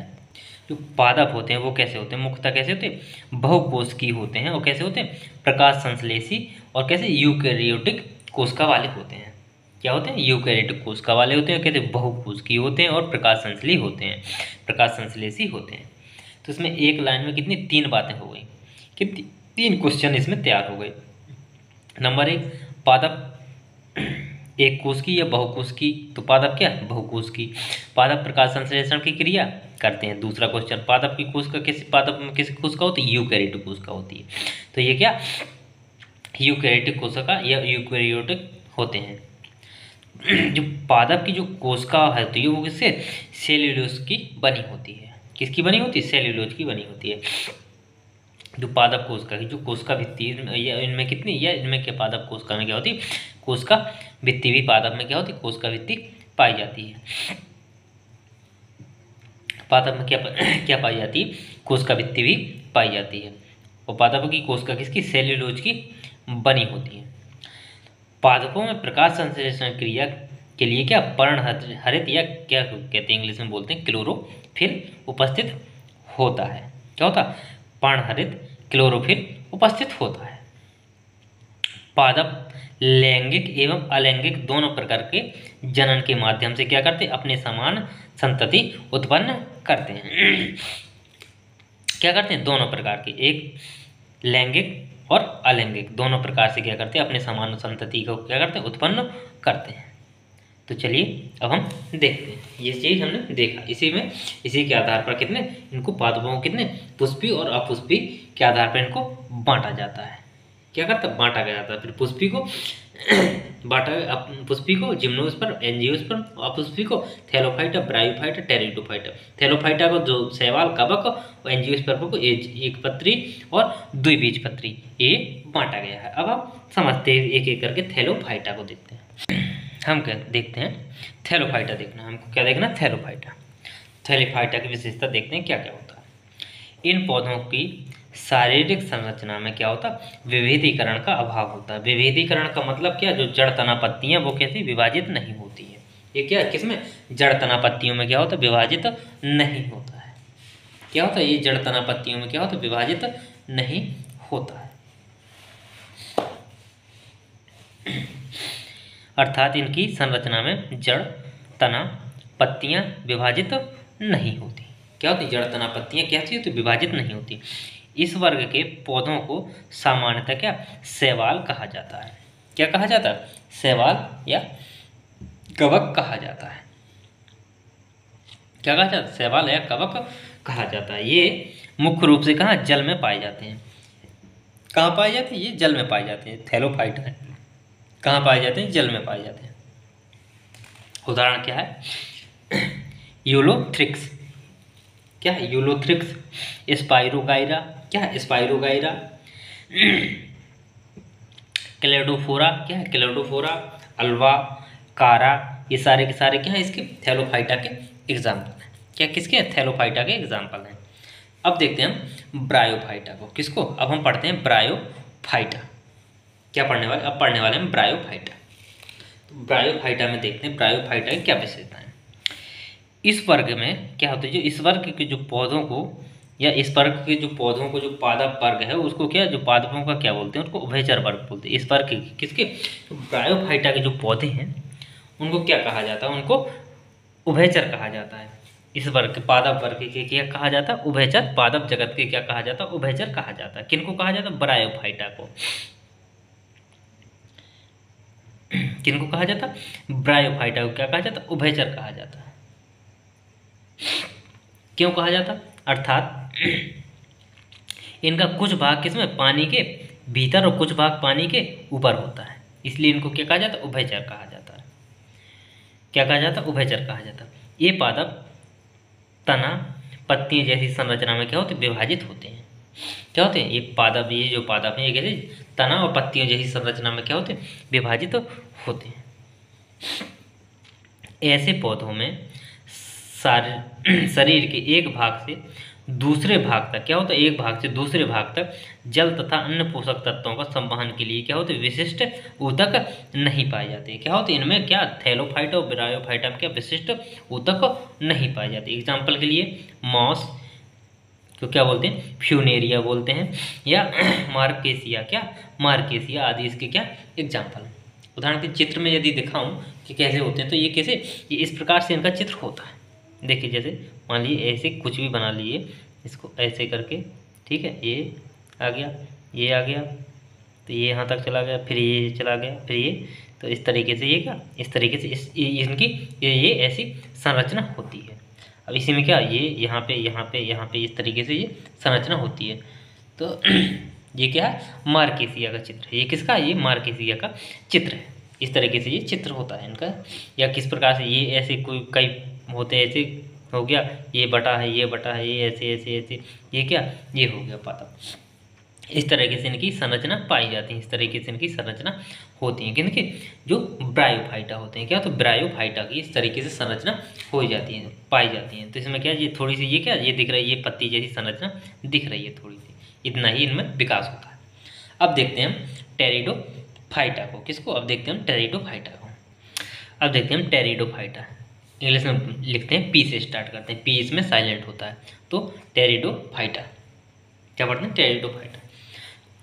जो पादप होते हैं वो कैसे होते हैं, मुख्यतः कैसे होते हैं, बहुकोशिकीय होते हैं। और कैसे होते हैं, प्रकाश संश्लेषी और कैसे, यूकैरियोटिक कोशिका वाले होते हैं। क्या होते हैं, यूकैरियोटिक कोशिका वाले होते हैं, कहते हैं बहुकोशिकीय होते हैं और प्रकाश संश्लेषी होते हैं, प्रकाश संश्लेषी होते हैं। तो इसमें एक लाइन में कितनी, तीन बातें हो गई, कितनी, तीन क्वेश्चन इसमें तैयार हो गए। नंबर एक, पादप एक कोश की या बहुकोश की, तो पादप क्या, बहुकोश की। पादप प्रकाश संश्लेषण की क्रिया करते हैं। दूसरा क्वेश्चन, पादप की कोश का किस, पादप में किस कोश का होती है, यूकैरियोटिक कोश का होती है। तो ये क्या, यूकैरियोटिक कोशिका या यूकैरियोटिक होते हैं। जो पादप की जो कोशिका होती है वो किससे, सेल्यूलोज की बनी होती है। किसकी बनी होती है, सेल्यूलोज की बनी होती है। जो पादप कोशिका की जो कोशिका भित्ति, या इनमें कितनी, या इनमें क्या, पादप कोशिका में क्या होती है, कोशिका भित्ति भी, पादप में क्या होती है, कोशिका भित्ति पाई जाती है। पादप में क्या क्या पाई जाती है, कोशिका भित्ति भी पाई जाती है। और पादपों की कोशिका किसकी, सेल्यूलोज की बनी होती है। पादपों में प्रकाश संश्लेषण क्रिया के लिए क्या, पर्णहरित या क्या कहते हैं, इंग्लिश में बोलते हैं क्लोरोफिल उपस्थित होता है। क्या होता है, पर्णहरित क्लोरोफिल उपस्थित होता है। पादप लैंगिक एवं अलैंगिक दोनों प्रकार के जनन के माध्यम से क्या करते हैं, अपने समान संतति उत्पन्न करते हैं। क्या करते हैं, दोनों प्रकार के, एक लैंगिक और अलैंगिक दोनों प्रकार से क्या करते हैं, अपने समान संतति को क्या करते हैं, उत्पन्न करते हैं। तो चलिए अब हम देखते हैं, ये चीज हमने देखा, इसी के आधार पर कितने इनको पादपों को कितने पुष्पी और अपुष्पी के आधार पर इनको बांटा जाता है। क्या करता है, बांटा गया था। फिर पुष्पी को पुष्पी को जिम्नोस्पर्म, एंजियोस्पर्म, अपुष्पी को थैलोफाइटा, ब्रायोफाइटा, टेरिडोफाइटा। थैलोफाइटा को जो शैवाल, कवक, और एंजियोस्पर्म को एक पत्री और द्विबीजपत्री, ये बांटा गया है। अब आप समझते हैं, एक एक करके थैलोफाइटा को देखते हैं। हम क्या देखते हैं, थैलोफाइटा देखना, हमको क्या देखना, थैलोफाइटा। थैलोफाइटा की विशेषता देखते हैं क्या क्या होता है। इन पौधों की शारीरिक संरचना में क्या होता है, विभेदीकरण का अभाव होता है। विभेदीकरण का मतलब क्या, जो जड़ तना पत्तियां वो कैसी विभाजित नहीं होती है। ये क्या, किसमें, जड़ तना पत्तियों में क्या होता है, विभाजित नहीं होता है। क्या होता है, ये जड़ तना पत्तियों में क्या होता है, विभाजित नहीं होता है। अर्थात इनकी संरचना में जड़ तना पत्तियां विभाजित नहीं होती। क्या होती, जड़ तना पत्तियां क्या होती, विभाजित नहीं होती। इस वर्ग के पौधों को सामान्यतः क्या, शैवाल कहा जाता है। क्या कहा जाता है, शैवाल या कवक कहा जाता है। क्या कहा जाता है, शैवाल या कवक कहा जाता है। ये मुख्य रूप से कहाँ, जल में पाए जाते हैं। कहाँ पाए जाते हैं, ये जल में पाए जाते हैं। थैलोफाइटा है, कहाँ पाए जाते हैं, जल में पाए जाते हैं। उदाहरण क्या है, यूलोथ्रिक्स, क्या है, यूलोथ्रिक्स, स्पाइरोगाइरा, क्या है, स्पाइरोगाइरा, क्लेडोफोरा, क्या है, क्लेडोफोरा, अल्वा, कारा, ये सारे के सारे क्या है, इसके थैलोफाइटा के एग्जाम्पल हैं। क्या, किसके, थैलोफाइटा के एग्जाम्पल हैं। अब देखते हैं हम ब्रायोफाइटा को, किसको, अब हम पढ़ते हैं ब्रायोफाइटा। क्या पढ़ने वाले, अब पढ़ने वाले हैं ब्रायोफाइटा। तो ब्रायोफाइटा में देखते हैं ब्रायोफाइटा की क्या विशेषता है। इस वर्ग में क्या होता है, जो इस वर्ग के जो पौधों को, या इस वर्ग के जो पौधों को जो पादप वर्ग है उसको क्या, जो पादपों का क्या बोलते हैं, उसको उभयचर वर्ग बोलते हैं। इस वर्ग के किसके, तो ब्रायोफाइटा के जो पौधे हैं उनको क्या कहा जाता है, उनको उभयचर कहा जाता है। इस वर्ग के पादप वर्ग के क्या कहा जाता है, उभयचर। पादप जगत के क्या कहा जाता है, उभयचर कहा जाता है। किनको कहा जाता है, ब्रायोफाइटा को। किनको कहा जाता, ब्रायोफाइटा को क्या कहा जाता, उभयचर कहा जाता है। क्यों कहा जाता, अर्थात इनका कुछ भाग किसमें, पानी के भीतर और कुछ भाग पानी के ऊपर होता है, इसलिए इनको क्या कहा जाता, उभयचर कहा जाता है। क्या कहा जाता, उभयचर कहा जाता है। ये पादप तना पत्तियां जैसी संरचना में क्या होते, विभाजित होते हैं। क्या होते हैं, ये पादप, ये जो पादप है ये कैसे तना और पत्तियों जैसी संरचना में क्या होते हैं, विभाजित होते हैं। ऐसे पौधों में शरीर के एक भाग से दूसरे भाग तक क्या होता है, एक भाग से दूसरे भाग तक जल तथा अन्य पोषक तत्वों का संवहन के लिए क्या होते हैं, विशिष्ट ऊतक नहीं पाए जाते। क्या होते हैं, इनमें क्या, थैलोफाइटा और ब्रायोफाइटा में क्या विशिष्ट ऊतक नहीं पाए जाते। एग्जाम्पल के लिए मॉस तो क्या बोलते हैं, फ्यूनेरिया बोलते हैं, या मार्केसिया, क्या मार्केसिया आदि इसके क्या एग्जाम्पल। उदाहरण के चित्र में यदि दिखाऊं कि कैसे होते हैं, तो ये कैसे, ये इस प्रकार से इनका चित्र होता है। देखिए, जैसे मान लीजिए ऐसे कुछ भी बना लिए, इसको ऐसे करके, ठीक है, ये आ गया, ये आ गया, तो ये यहाँ तक चला गया, फिर ये चला गया, फिर ये, तो इस तरीके से ये क्या, इस तरीके से इनकी ये ऐसी संरचना होती है। अब इसी में क्या, ये यहाँ पे यहाँ पे यहाँ पे इस तरीके से ये संरचना होती है। तो ये क्या है, मार्केसिया का चित्र है। ये किसका, ये मार्केसिया का चित्र है। इस तरीके से ये चित्र होता है इनका। या किस प्रकार से ये ऐसे कोई कई होते हैं, ऐसे हो गया, ये बटा है, ये बटा है, ये ऐसे ऐसे ऐसे, ये क्या, ये हो गया पादप। इस तरीके से इनकी संरचना पाई जाती है, इस तरीके से इनकी संरचना होती है। किनकी, जो ब्रायोफाइटा होते हैं। क्या, तो ब्रायोफाइटा की इस तरीके से संरचना हो जाती है, पाई जाती है। तो इसमें क्या, ये थोड़ी सी ये क्या, ये दिख रही है, ये पत्ती जैसी संरचना दिख रही है थोड़ी सी, इतना ही इनमें विकास होता है। अब देखते हैं हम टेरिडोफाइटा को, किसको, अब देखते हैं हम टेरिडोफाइटा को। अब देखते हैं हम टेरिडोफाइटा, इंग्लिश में लिखते हैं, पी से स्टार्ट करते हैं, पी इसमें साइलेंट होता है। तो टेरिडोफाइटा, क्या पढ़ते हैं, टेरिडोफाइटा।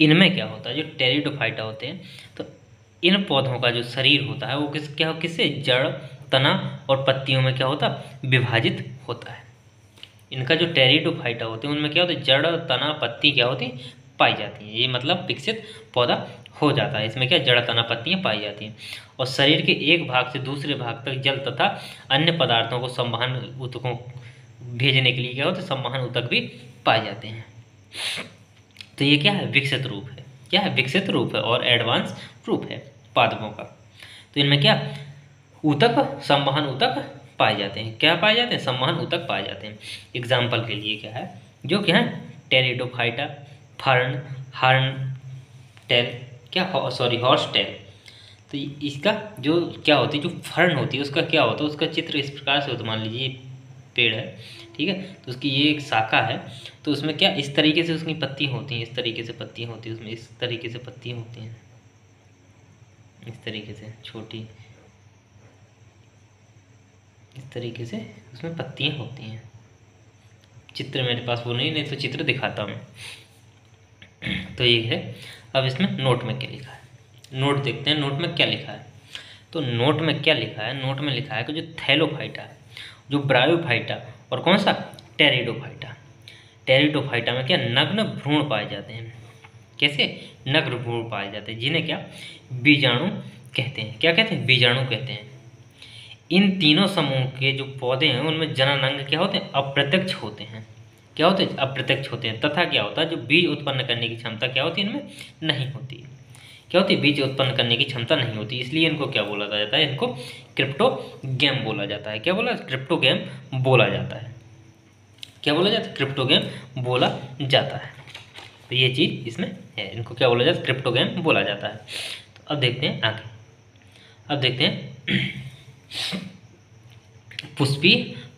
इनमें क्या होता है, जो टेरिडोफाइटा होते हैं, तो इन पौधों का जो शरीर होता है वो किससे, जड़, तना और पत्तियों में क्या होता है, विभाजित होता है। इनका जो टेरिडोफाइटा होते हैं उनमें क्या होता है, जड़, तना, पत्ती क्या होती है, पाई जाती है। ये मतलब विकसित पौधा हो जाता है। इसमें क्या जड़, तना, पत्तियां पाई जाती हैं। और शरीर के एक भाग से दूसरे भाग तक जल तथा अन्य पदार्थों को संवहन ऊतकों भेजने के लिए क्या होता है, संवहन ऊतक भी पाए जाते हैं। तो ये क्या है, विकसित रूप है। क्या है, विकसित रूप है और एडवांस रूप है पादपों का। तो इनमें क्या ऊतक, संवहन ऊतक पाए जाते हैं। क्या पाए जाते हैं, संवहन ऊतक पाए जाते हैं। एग्जाम्पल के लिए क्या है, जो क्या है, टेरिडोफाइटा, फर्न, हर्न टेल, क्या सॉरी हॉर्स टेल। तो इसका जो क्या होती है, जो फर्न होती है उसका क्या होता है, उसका चित्र इस प्रकार से होता है। मान लीजिए पेड़ है, ठीक है, तो उसकी ये एक शाखा है, तो उसमें क्या इस तरीके से उसकी पत्ती होती हैं, इस तरीके से पत्तियाँ होती हैं उसमें, इस तरीके से पत्तियाँ होती हैं, इस तरीके से छोटी, इस तरीके से उसमें पत्तियाँ होती हैं। चित्र मेरे पास वो नहीं तो चित्र दिखाता हूँ। तो ये है। अब इसमें नोट में क्या लिखा है, नोट देखते हैं नोट में क्या लिखा है। तो नोट में क्या लिखा है, नोट में लिखा है कि जो थैलोफाइटा है, जो ब्रायोफाइटा और कौन सा टेरिडोफाइटा, टेरिडोफाइटा में क्या नग्न भ्रूण पाए जाते हैं। कैसे, नग्न भ्रूण पाए जाते हैं, जिन्हें क्या बीजाणु कहते हैं। क्या कहते हैं, बीजाणु कहते हैं। इन तीनों समूह के जो पौधे हैं उनमें जनन अंग क्या होते हैं, अप्रत्यक्ष होते हैं। क्या होते हैं, अप्रत्यक्ष होते हैं। तथा क्या होता है, जो बीज उत्पन्न करने की क्षमता क्या होती है, इनमें नहीं होती। क्या होती है, बीज उत्पन्न करने की क्षमता नहीं होती, इसलिए इनको क्या बोला जाता है, इनको क्रिप्टोगैम बोला जाता है। क्या बोला, क्रिप्टोगैम बोला जाता है। क्या बोला जाता है, क्रिप्टोगैम बोला जाता है। तो ये चीज़ इसमें है, इनको क्या बोला जाता है, क्रिप्टोगैम बोला जाता है। तो अब देखते हैं आगे, अब देखते हैं पुष्पी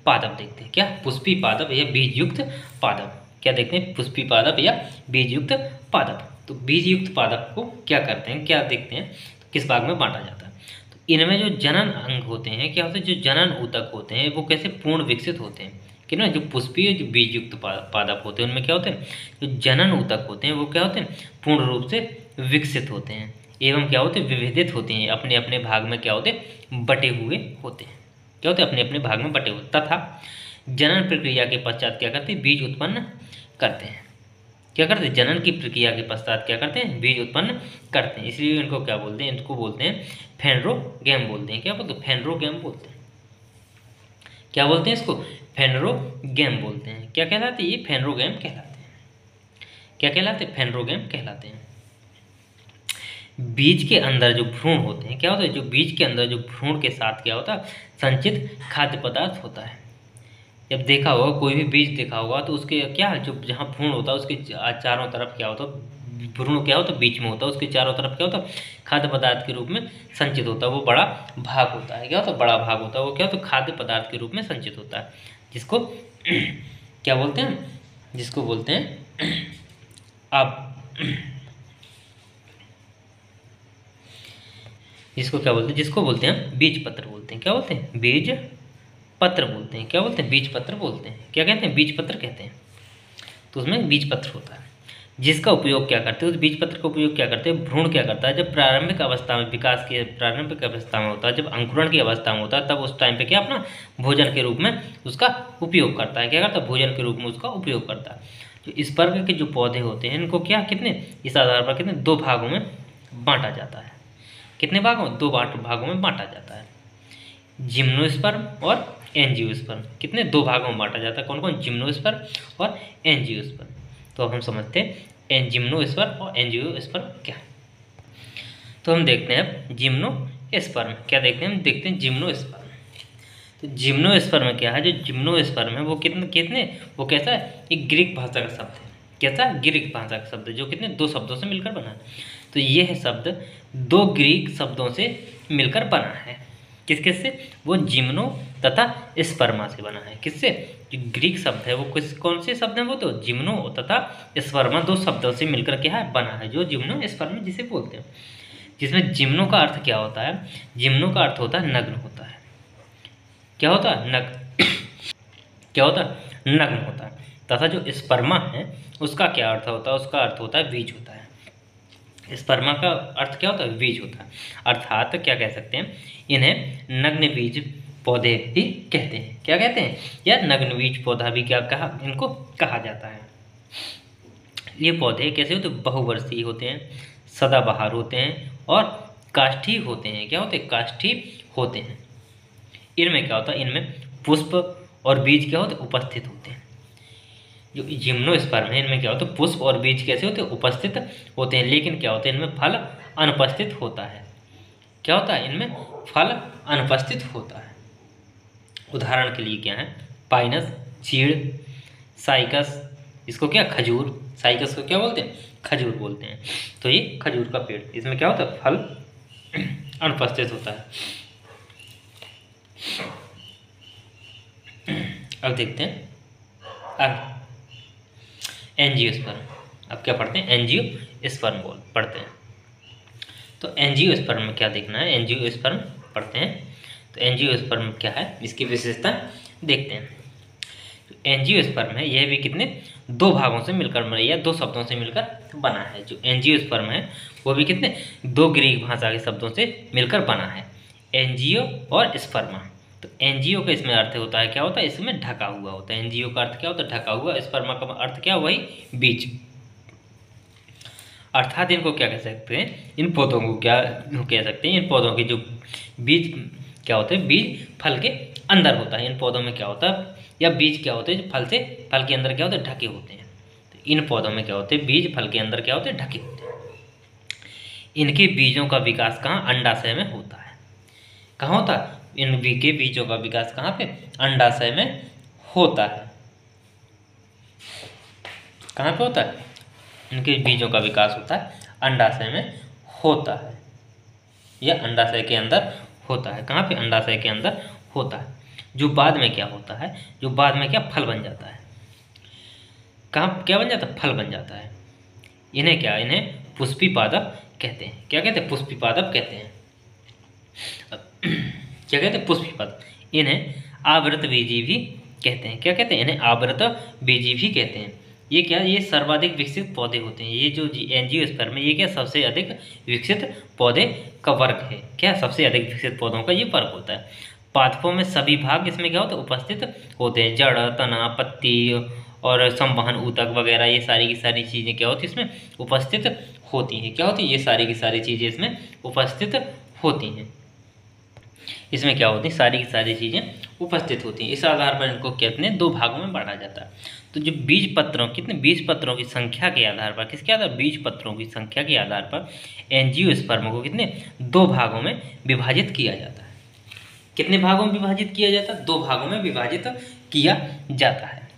पादप देखते हैं। क्या, पुष्पी पादप या बीजयुक्त पादप। क्या देखते हैं, पुष्पी पादप या बीजयुक्त पादप। तो बीजयुक्त पादप को क्या करते हैं, क्या देखते हैं, तो किस भाग में बांटा जाता है। तो इनमें जो जनन अंग होते हैं, क्या होते हैं, जो जनन ऊतक होते हैं वो कैसे पूर्ण विकसित होते हैं। कि ना जो पुष्पीय जो बीजयुक्त पादप होते हैं उनमें क्या होते हैं, जो जनन ऊतक होते हैं वो क्या होते हैं, पूर्ण रूप से विकसित होते हैं एवं क्या होते हैं, विभेदित होते हैं, अपने अपने भाग में क्या होते हैं, बटे हुए होते हैं। क्या होते हैं, अपने अपने भाग में बटे हुए। तथा जनन प्रक्रिया के पश्चात क्या करते हैं, बीज उत्पन्न करते हैं। क्या करते हैं, जनन की प्रक्रिया के पश्चात क्या करते हैं, बीज उत्पन्न करते हैं। इसलिए इनको क्या बोलते हैं, इनको बोलते हैं फेनरोगैम बोलते हैं। क्या बोलते हैं, फेनरोगैम बोलते हैं। क्या बोलते हैं इसको, फेनरोगैम बोलते हैं। क्या कहलाते हैं, ये फेनरोगैम कहलाते हैं। क्या कहलाते हैं, फेनरोगैम कहलाते हैं। बीज के अंदर जो भ्रूण होते हैं, क्या होता है, जो बीज के अंदर जो भ्रूण के साथ क्या होता है, संचित खाद्य पदार्थ होता है। जब देखा होगा कोई भी बीज देखा होगा तो उसके क्या, जो जहाँ भ्रूण होता है उसके चारों तरफ क्या होता है, भ्रूण क्या होता है बीच में होता है, उसके चारों तरफ क्या होता है, खाद्य पदार्थ के रूप में संचित होता है। वो बड़ा भाग होता है। क्या होता है, बड़ा भाग होता है। वो क्या होता है, खाद्य पदार्थ के रूप में संचित होता है, जिसको क्या बोलते हैं, जिसको बोलते हैं आप जिसको क्या बोलते हैं, जिसको बोलते हैं बीज पत्र बोलते हैं। क्या बोलते हैं, बीज पत्र बोलते हैं। क्या बोलते हैं, बीज पत्र बोलते हैं। क्या कहते हैं, बीज पत्र कहते हैं। तो उसमें बीज पत्र होता है, जिसका उपयोग क्या करते हैं, उस बीज पत्र का उपयोग क्या करते हैं, भ्रूण क्या करता है, जब प्रारंभिक अवस्था में, विकास की प्रारंभिक अवस्था में होता है, जब अंकुरण की अवस्था में होता है, तब उस टाइम पे क्या अपना भोजन के रूप में उसका उपयोग करता है। क्या करता है, भोजन के रूप में उसका उपयोग करता है। तो इस प्रकार के जो पौधे होते हैं इनको क्या, कितने, इस आधार पर कितने, दो भागों में बांटा जाता है। कितने भागों, दो भागों में बांटा जाता है, जिम्नोस्पर्म और एंजियोस्पर्म। कितने, दो भागों में बांटा जाता है। कौन कौन, जिम्नोस्पर्म और एंजियोस्पर्म। तो अब हम समझते हैं जिम्नोस्पर्म और एंजियोस्पर्म क्या है। तो हम देखते हैं जिम्नोस्पर्म। क्या देखते हैं, हम देखते हैं जिम्नोस्पर्म। तो जिम्नोस्पर्म क्या है, जो जिम्नोस्पर्म है वो कितने वो कैसा है, एक ग्रीक भाषा का शब्द है। कैसा, ग्रीक भाषा का शब्द है, जो कितने, दो शब्दों से मिलकर बना है। तो यह शब्द दो ग्रीक शब्दों से मिलकर बना है। किस किस से, वो जिम्नो तथा स्पर्मा से बना है। किससे, जो ग्रीक शब्द है वो कौन से शब्द हैं, वो तो जिम्नो तथा स्पर्मा दो शब्दों से मिलकर क्या है, बना है, जो जिम्नो स्पर्म जिसे बोलते हैं। जिसमें जिम्नो का अर्थ क्या होता है, जिम्नो का अर्थ होता है नग्न होता है। क्या होता है, नग्न। क्या होता है, नग्न होता है। तथा जो स्पर्मा है उसका क्या अर्थ होता है, उसका अर्थ होता है बीज होता है। स्पर्मा का अर्थ क्या होता है? बीज होता है। अर्थात क्या कह सकते हैं, इन्हें नग्न बीज पौधे भी कहते हैं। क्या कहते हैं? या नग्न बीज पौधा भी क्या कहा इनको कहा जाता है। ये पौधे कैसे होते हैं? बहुवर्षीय होते हैं, सदाबहार होते हैं और काष्ठी होते हैं। क्या होते हैं? काष्ठी होते हैं। इनमें क्या होता है? इनमें पुष्प और बीज क्या होते हैं? उपस्थित होते हैं। जो जिम्नोस्पर्म है इनमें क्या होता है? पुष्प और बीज कैसे होते हैं? उपस्थित होते हैं। लेकिन क्या होता है? इनमें फल अनुपस्थित होता है। क्या होता है? इनमें फल अनुपस्थित होता है। उदाहरण के लिए क्या है? पाइनस, चीड़, साइकस, इसको क्या? खजूर। साइकस को क्या बोलते हैं? खजूर बोलते हैं। तो ये खजूर का पेड़, इसमें क्या होता है? फल अनुपस्थित होता है। अब देखते हैं अब एंजियोस्पर्म। अब क्या पढ़ते हैं? एंजियोस्पर्म पढ़ते हैं। तो एंजियोस्पर्म में क्या देखना है? एंजियोस्पर्म पढ़ते हैं। तो एंजियोस्पर्म क्या है, इसकी विशेषता देखते हैं। तो एंजियोस्पर्म है, यह भी कितने? दो भागों से मिलकर बना, या दो शब्दों से मिलकर बना है। जो एंजियोस्पर्म है वो भी कितने? दो ग्रीक भाषा के शब्दों से मिलकर बना है, एंजियो और स्पर्मा। तो एंजियो का इसमें अर्थ होता है, क्या होता है? इसमें ढका हुआ होता है। एंजियो का अर्थ क्या होता है? ढका हुआ। स्पर्मा का अर्थ क्या? वही बीज। अर्थात इनको क्या कह सकते हैं? इन पौधों को क्या कह सकते हैं? इन पौधों के जो बीज क्या होते हैं? बीज फल के अंदर होता है। इन पौधों में क्या होता है? या बीज क्या होते हैं? जो फल के अंदर क्या होते हैं? ढके होते हैं। तो इन पौधों में क्या होते हैं? बीज फल के अंदर क्या होते हैं? ढके होते हैं। इनके बीजों का विकास कहाँ? अंडाशय में होता है। कहाँ होता है? इन के बीजों का विकास कहाँ पे? अंडाशय में होता है। कहाँ पे होता है? इनके बीजों का विकास होता है अंडाशय में होता है, या अंडाशय के अंदर होता है। कहाँ पे? अंडाशय के अंदर होता है। जो बाद में क्या होता है? जो बाद में क्या? फल बन जाता है। कहाँ क्या बन जाता है? फल बन जाता है। इन्हें क्या? इन्हें पुष्पी पादप कहते हैं। क्या कहते हैं? पुष्पी पादप कहते हैं। क्या कहते हैं? पुष्पी पादप। इन्हें आवृत बीजी भी कहते हैं। क्या कहते हैं? इन्हें आवृत बीजी भी कहते हैं। ये क्या? ये सर्वाधिक विकसित पौधे होते हैं। ये जो एंजियोस्पर्म में, ये क्या? सबसे अधिक विकसित पौधे का वर्ग है। क्या? सबसे अधिक विकसित पौधों का ये वर्ग होता है। पादपों में सभी भाग इसमें क्या होता है? उपस्थित होते हैं। जड़, तना, पत्ती और संवहन ऊतक वगैरह, ये सारी की सारी चीज़ें क्या होती हैं? इसमें उपस्थित होती हैं। क्या होती है? ये सारी की सारी चीज़ें इसमें उपस्थित होती हैं। इसमें क्या होती है? सारी की सारी चीज़ें उपस्थित होती हैं। इस आधार पर इनको कितने? दो भागों में बांटा जाता है। तो जो बीज पत्रों, कितने बीज पत्रों की संख्या के आधार पर, किसके आधार? बीज पत्रों की संख्या के आधार पर एंजियोस्पर्म को कितने? दो भागों में विभाजित किया जाता है। कितने भागों में विभाजित किया जाता है? दो भागों में विभाजित किया जाता है।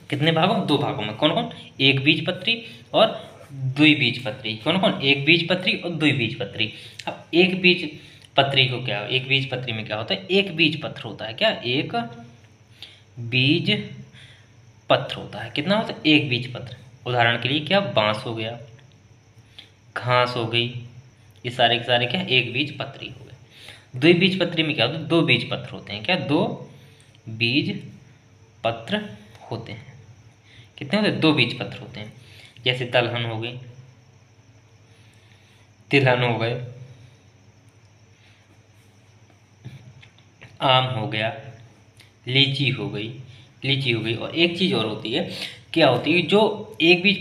कितने भागों? दो भागों में। कौन कौन? एक बीजपत्री और द्विबीजपत्री। कौन कौन? एक बीजपत्री और द्विबीजपत्री। अब एक बीज पत्री को क्या? एक बीज पत्री में क्या होता है? एक बीज पत्र होता है। क्या? एक बीज पत्र होता है। कितना होता है? एक बीज पत्र। उदाहरण के लिए क्या? बांस हो गया, घास हो गई, ये सारे के सारे क्या? एक बीज पत्री हो गए। द्विबीज पत्री में क्या होता है? दो बीज पत्र होते हैं। क्या? दो बीज पत्र होते हैं। कितने होते हैं? दो बीज पत्र होते हैं। जैसे दलहन हो गई, तिलहन हो गए, आम हो गया, लीची हो गई, लीची हो गई। और एक चीज़ और होती है, क्या होती है? जो एक बीज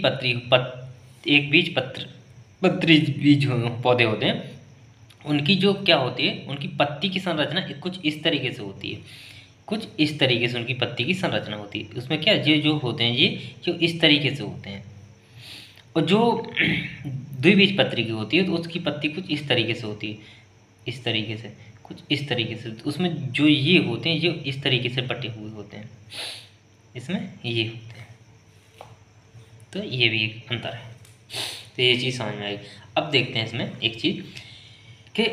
एक बीज पत्री बीज पौधे होते हैं, उनकी जो क्या होती है? उनकी पत्ती की संरचना कुछ इस तरीके से होती है। कुछ इस तरीके से उनकी पत्ती की संरचना होती है। उसमें क्या? ये जो होते हैं, ये जो इस तरीके से होते हैं। और जो द्विबीज पत्री की होती है, तो उसकी पत्ती कुछ इस तरीके से होती है, इस तरीके से, कुछ इस तरीके से। उसमें जो ये होते हैं, ये इस तरीके से बटे हुए होते हैं, इसमें ये होते हैं। तो ये भी एक अंतर है। तो ये चीज़ समझ में आएगी। अब देखते हैं इसमें एक चीज़ कि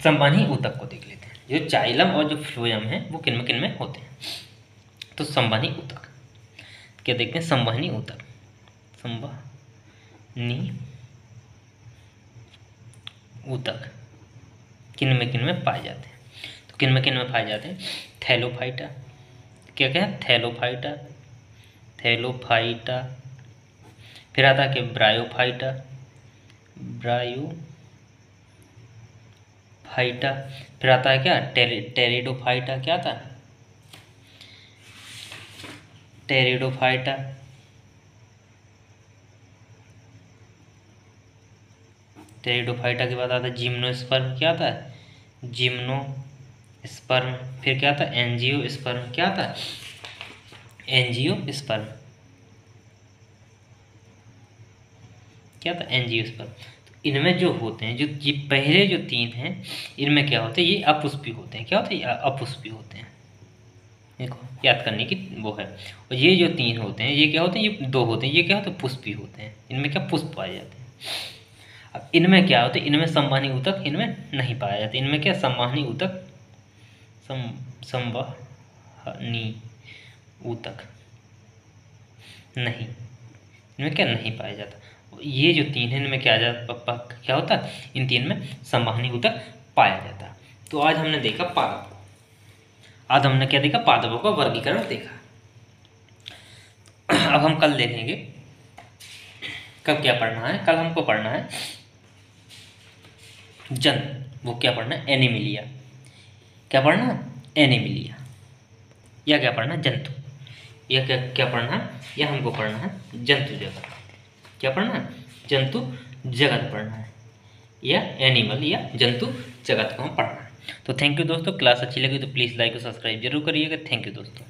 संवहनी ऊतक को देख लेते हैं। जो जाइलम और जो फ्लोएम है वो किन में होते हैं। तो संवहनी ऊतक क्या देखते हैं? संवहनी ऊतक, संवहनी ऊतक किन में पाए जाते हैं? तो किन में पाए जाते हैं? थैलोफाइटा। क्या क्या है? Thallophyta, Thallophyta. फिर आता है कि ब्रायोफाइटा, ब्रायोफाइटा। फिर आता है क्या, टेरिडोफाइटा। क्या आता है, टेरिडोफाइटा। टेरिडोफाइटा के बाद आता है जिम्नोस्पर्म। क्या आता है, जिम्नोस्पर्म। फिर क्या आता है, एंजियोस्पर्म। क्या आता है, एंजियोस्पर्म। क्या था, एंजियोस्पर्म। तो इनमें जो होते हैं, जो ये पहले जो 3 हैं, इनमें क्या होते हैं, ये अपुष्पी होते हैं। क्या होते हैं, ये अपुष्पी होते हैं। देखो याद करने की वो है। और ये जो 3 होते हैं, ये क्या होते हैं, ये 2 होते हैं, ये क्या होते हैं, पुष्पी होते हैं। इनमें क्या, पुष्प पाए जाते हैं। अब इनमें क्या होते हैं, इनमें संवहनी ऊतक इनमें नहीं पाया जाता। इनमें क्या, संवहनी ऊतक, संवहनी ऊतक नहीं, इनमें क्या नहीं पाया जाता। ये जो 3 है, इनमें क्या क्या होता है, इन 3 में संवहनी ऊतक पाया जाता। तो आज हमने देखा पादप, आज हमने क्या देखा, पादपों का वर्गीकरण देखा। अब हम कल देखेंगे, कब क्या पढ़ना है, कल हमको पढ़ना है जंतु। वो क्या पढ़ना है, एनिमिलिया। क्या पढ़ना है, एनिमिलिया। या क्या पढ़ना है, जंतु। या क्या क्या पढ़ना है, या हमको पढ़ना है जंतु जगत। क्या पढ़ना है, जंतु जगत पढ़ना है, या एनिमल या जंतु जगत को हम पढ़ना है। तो थैंक यू दोस्तों, क्लास अच्छी लगी तो प्लीज़ लाइक और सब्सक्राइब जरूर करिएगा। थैंक यू दोस्तों।